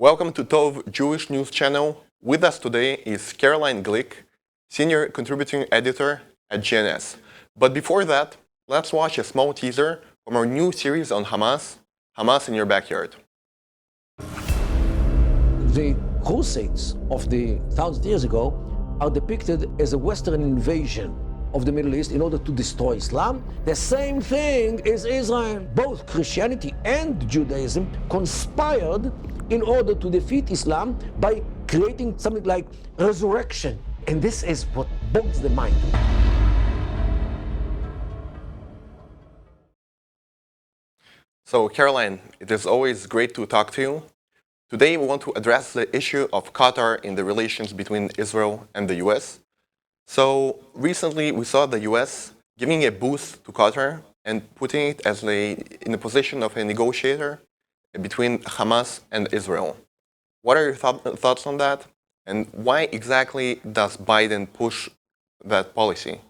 Welcome to Tov Jewish News Channel. With us today is Caroline Glick, Senior Contributing Editor at GNS. But before that, let's watch a small teaser from our new series on Hamas, Hamas in Your Backyard. The Crusades of the thousands of years ago are depicted as a Western invasion of the Middle East in order to destroy Islam. The same thing is Israel. Both Christianity and Judaism conspired in order to defeat Islam by creating something like resurrection. And this is what boggles the mind. So, Caroline, it is always great to talk to you. Today, we want to address the issue of Qatar in the relations between Israel and the US. So, recently, we saw the US giving a boost to Qatar and putting it as in the position of a negotiator between Hamas and Israel. What are your thoughts on that? And why exactly does Biden push that policy?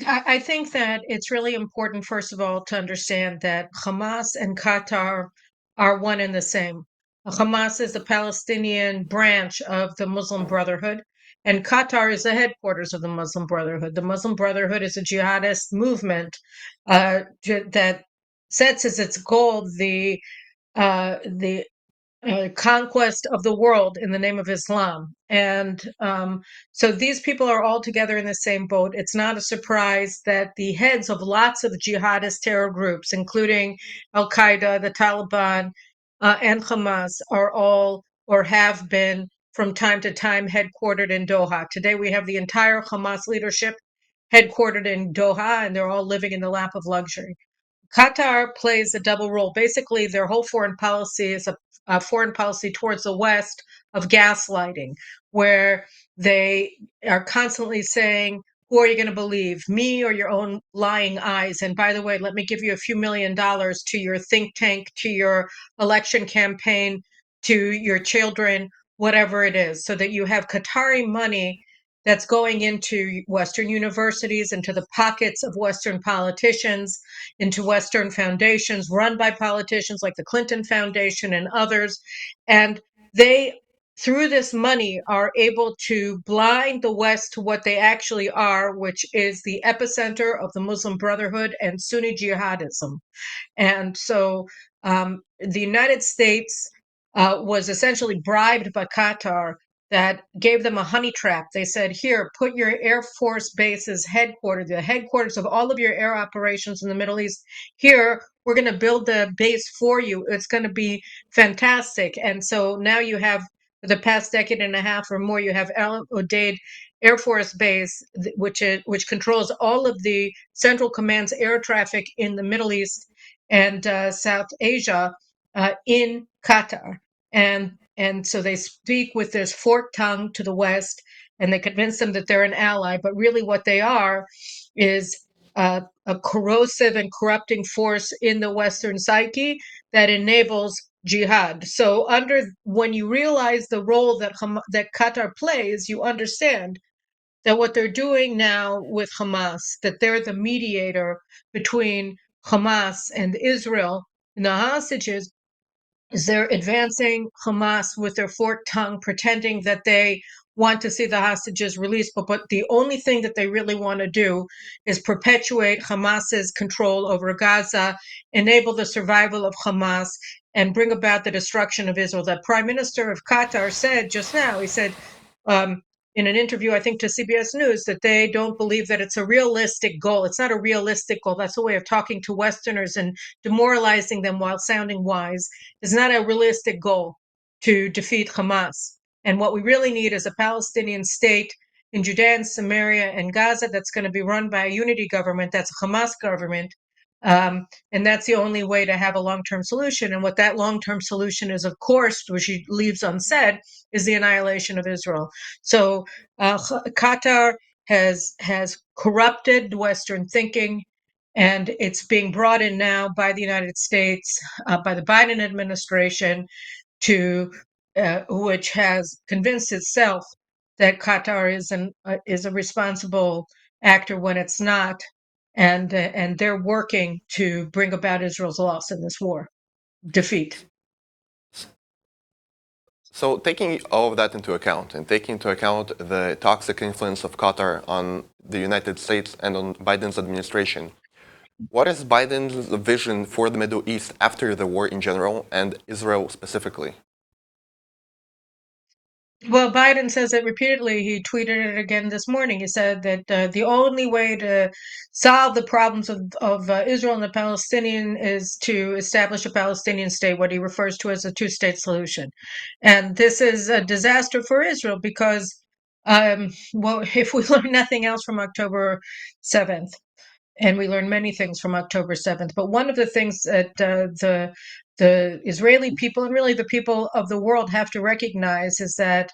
I think that it's really important, first of all, to understand that Hamas and Qatar are one and the same. Hamas is the Palestinian branch of the Muslim Brotherhood, and Qatar is the headquarters of the Muslim Brotherhood. The Muslim Brotherhood is a jihadist movement that sets as its goal the conquest of the world in the name of Islam. And so these people are all together in the same boat. It's not a surprise that the heads of lots of jihadist terror groups, including Al Qaeda, the Taliban, and Hamas, are all or have been from time to time headquartered in Doha. Today, we have the entire Hamas leadership headquartered in Doha, and they're all living in the lap of luxury. Qatar plays a double role. Basically, their whole foreign policy is a foreign policy towards the West of gaslighting, where they are constantly saying, who are you going to believe, me or your own lying eyes? And by the way, let me give you a few $1 million to your think tank, to your election campaign, to your children, whatever it is, so that you have Qatari money that's going into Western universities, into the pockets of Western politicians, into Western foundations run by politicians like the Clinton Foundation and others. And they, through this money, are able to blind the West to what they actually are, which is the epicenter of the Muslim Brotherhood and Sunni jihadism. And so the United States was essentially bribed by Qatar that gave them a honey trap. They said, here, put your Air Force bases headquarters, the headquarters of all of your air operations in the Middle East. Here, we're going to build the base for you. It's going to be fantastic. And so now you have, for the past decade and a half or more, you have Al Udeid Air Force Base, which controls all of the Central Command's air traffic in the Middle East and South Asia in Qatar. And so they speak with this forked tongue to the West, and they convince them that they're an ally. But really, what they are is a corrosive and corrupting force in the Western psyche that enables jihad. So, when you realize the role that Qatar plays, you understand that what they're doing now with Hamas, that they're the mediator between Hamas and Israel and the hostages, is they're advancing Hamas with their forked tongue, pretending that they want to see the hostages released. But the only thing that they really want to do is perpetuate Hamas's control over Gaza, enable the survival of Hamas, and bring about the destruction of Israel. The Prime Minister of Qatar said just now, he said, in an interview, I think, to CBS News, that they don't believe that it's a realistic goal. It's not a realistic goal. That's a way of talking to Westerners and demoralizing them while sounding wise. It's not a realistic goal to defeat Hamas. And what we really need is a Palestinian state in Judea and Samaria and Gaza that's going to be run by a unity government, that's a Hamas government. And that's the only way to have a long-term solution. And what that long-term solution is, of course, which he leaves unsaid, is the annihilation of Israel. So Qatar has corrupted Western thinking, and it's being brought in now by the United States, by the Biden administration, to which has convinced itself that Qatar is a responsible actor when it's not, and they're working to bring about Israel's loss in this war, defeat. So taking all of that into account and taking into account the toxic influence of Qatar on the United States and on Biden's administration, what is Biden's vision for the Middle East after the war in general and Israel specifically? Well, Biden says it repeatedly. He tweeted it again this morning. He said that the only way to solve the problems of Israel and the Palestinian is to establish a Palestinian state, what he refers to as a two-state solution. And this is a disaster for Israel because, well, if we learn nothing else from October 7th, and we learned many things from October 7th. But one of the things that the Israeli people and really the people of the world have to recognize is that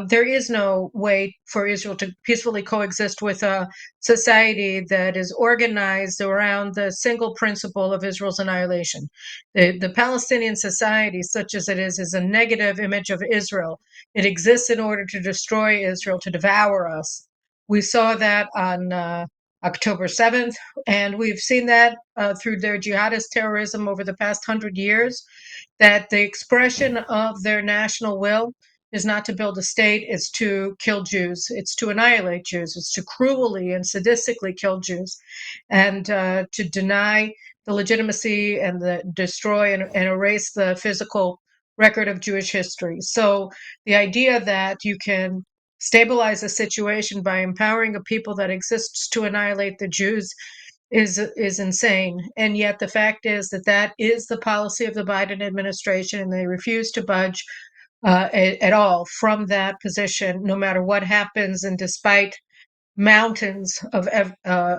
there is no way for Israel to peacefully coexist with a society that is organized around the single principle of Israel's annihilation. The Palestinian society, such as it is a negative image of Israel. It exists in order to destroy Israel, to devour us. We saw that on October 7th. And we've seen that through their jihadist terrorism over the past 100 years, that the expression of their national will is not to build a state, it's to kill Jews, it's to annihilate Jews, it's to cruelly and sadistically kill Jews, and to deny the legitimacy and destroy and erase the physical record of Jewish history. So the idea that you can stabilize a situation by empowering a people that exists to annihilate the Jews is insane. And yet the fact is that that is the policy of the Biden administration, and they refuse to budge at all from that position, no matter what happens, and despite a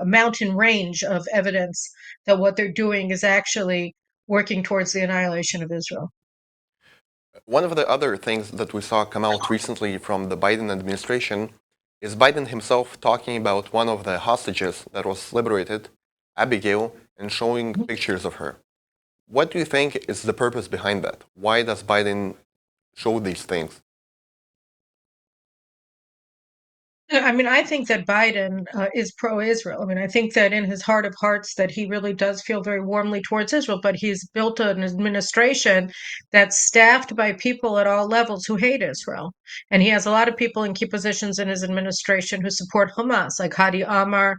mountain range of evidence that what they're doing is actually working towards the annihilation of Israel. One of the other things that we saw come out recently from the Biden administration is Biden himself talking about one of the hostages that was liberated, Abigail, and showing pictures of her. What do you think is the purpose behind that? Why does Biden show these things? I mean, I think that Biden is pro-Israel. I mean, I think that in his heart of hearts that he really does feel very warmly towards Israel, but he's built an administration that's staffed by people at all levels who hate Israel. And he has a lot of people in key positions in his administration who support Hamas, like Hadi Amar,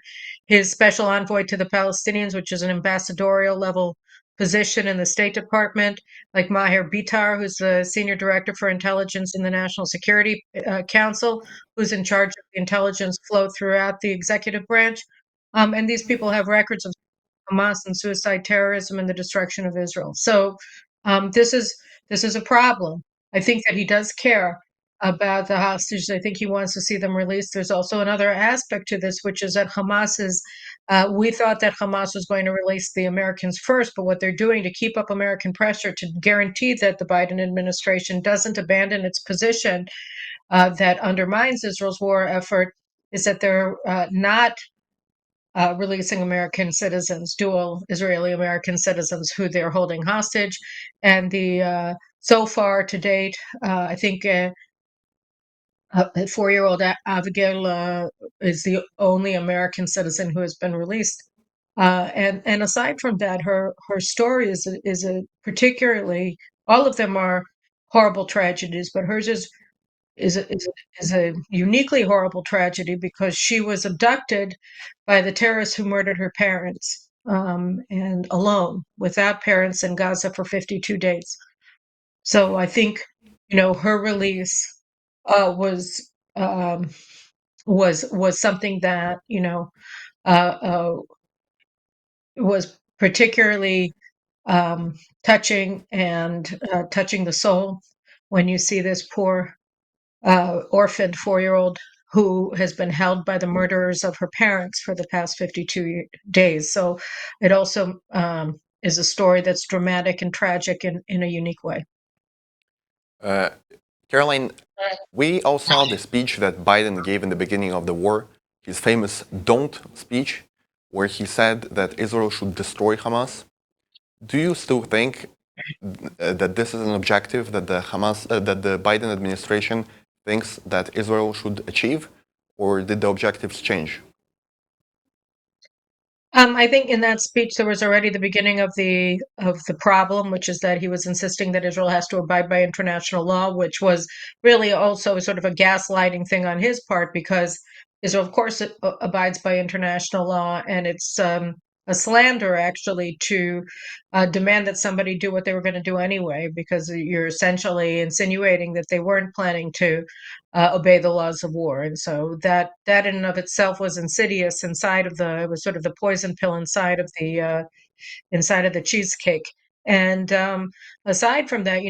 his special envoy to the Palestinians, which is an ambassadorial level position in the State Department, like Maher Bitar, who's the senior director for intelligence in the National Security Council, who's in charge of the intelligence flow throughout the executive branch. And these people have records of Hamas and suicide terrorism and the destruction of Israel. So this is a problem. I think that he does care about the hostages. I think he wants to see them released. There's also another aspect to this, which is that Hamas is. We thought that Hamas was going to release the Americans first, but what they're doing to keep up American pressure to guarantee that the Biden administration doesn't abandon its position that undermines Israel's war effort is that they're not releasing American citizens, dual Israeli American citizens who they're holding hostage. And the so far to date, I think a 4-year-old Abigail is the only American citizen who has been released. And aside from that, her story is a particularly, all of them are horrible tragedies, but hers is a uniquely horrible tragedy because she was abducted by the terrorists who murdered her parents, and alone, without parents in Gaza for 52 days. So I think, her release was was something that was particularly touching and touching the soul when you see this poor orphaned 4-year-old who has been held by the murderers of her parents for the past 52 days. So it also is a story that's dramatic and tragic in a unique way. Uh, Caroline, we all saw the speech that Biden gave in the beginning of the war, his famous "Don't" speech, where he said that Israel should destroy Hamas. Do you still think that this is an objective that that the Biden administration thinks that Israel should achieve, or did the objectives change? I think in that speech there was already the beginning of the problem, which is that he was insisting that Israel has to abide by international law, which was really also sort of a gaslighting thing on his part, because Israel, of course, abides by international law, and it's a slander actually to demand that somebody do what they were going to do anyway, because you're essentially insinuating that they weren't planning to obey the laws of war. And so that in and of itself was insidious inside of it was sort of the poison pill inside of the cheesecake. And aside from that,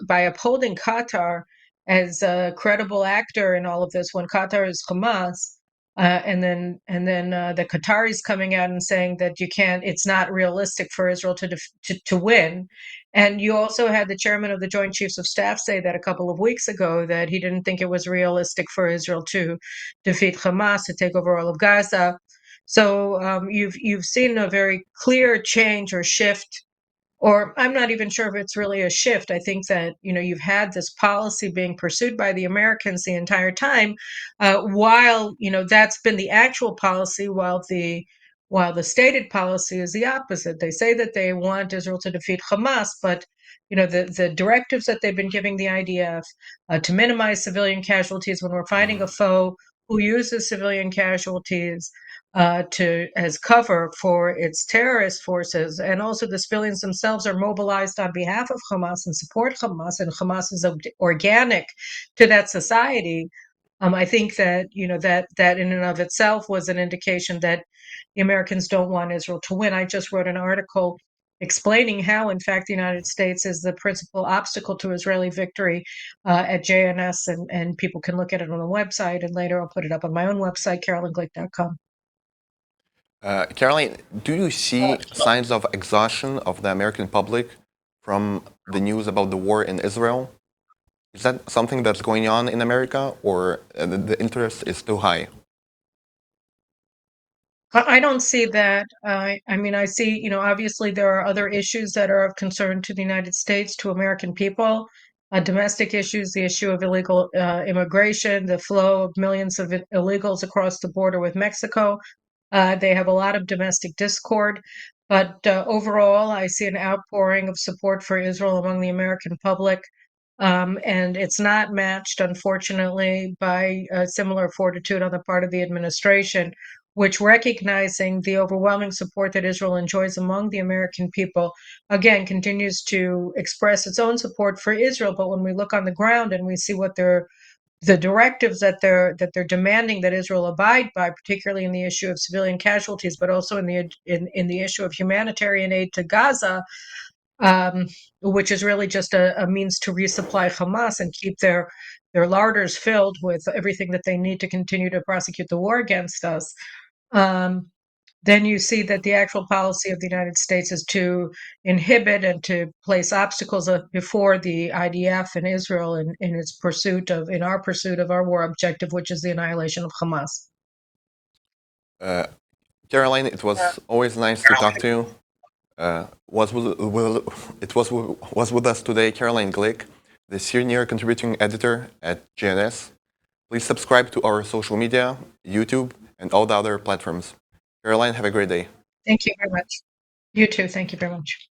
by upholding Qatar as a credible actor in all of this, when Qatar is Hamas, and then the Qataris coming out and saying that you can't, it's not realistic for Israel to win. And you also had the chairman of the Joint Chiefs of Staff say that a couple of weeks ago, that he didn't think it was realistic for Israel to defeat Hamas, to take over all of Gaza. So you've seen a very clear change or shift, or I'm not even sure if it's really a shift. I think that you've had this policy being pursued by the Americans the entire time, while that's been the actual policy, while the stated policy is the opposite. They say that they want Israel to defeat Hamas, but the directives that they've been giving the IDF to minimize civilian casualties when we're fighting a foe who uses civilian casualties to as cover for its terrorist forces, and also the civilians themselves are mobilized on behalf of Hamas and support Hamas, and Hamas is organic to that society. I think that that in and of itself was an indication that the Americans don't want Israel to win. I just wrote an article explaining how, in fact, the United States is the principal obstacle to Israeli victory at JNS, and people can look at it on the website, and later I'll put it up on my own website, carolinglick.com. Caroline, do you see signs of exhaustion of the American public from the news about the war in Israel? Is that something that's going on in America, or the interest is too high? I don't see that. I mean, I see, obviously there are other issues that are of concern to the United States, to American people, domestic issues, the issue of illegal immigration, the flow of millions of illegals across the border with Mexico. They have a lot of domestic discord, but overall, I see an outpouring of support for Israel among the American public. And it's not matched, unfortunately, by a similar fortitude on the part of the administration, which, recognizing the overwhelming support that Israel enjoys among the American people, again, continues to express its own support for Israel. But when we look on the ground and we see what the directives that they're demanding that Israel abide by, particularly in the issue of civilian casualties, but also in the issue of humanitarian aid to Gaza, um, which is really just a means to resupply Hamas and keep their larders filled with everything that they need to continue to prosecute the war against us. Um, then you see that the actual policy of the United States is to inhibit and to place obstacles before the IDF and Israel in our pursuit of our war objective, which is the annihilation of Hamas. Uh, Caroline, it was always nice to talk to you. Was with us today Caroline Glick, the senior contributing editor at JNS. Please subscribe to our social media, YouTube, and all the other platforms. Caroline, have a great day. Thank you very much. You too. Thank you very much.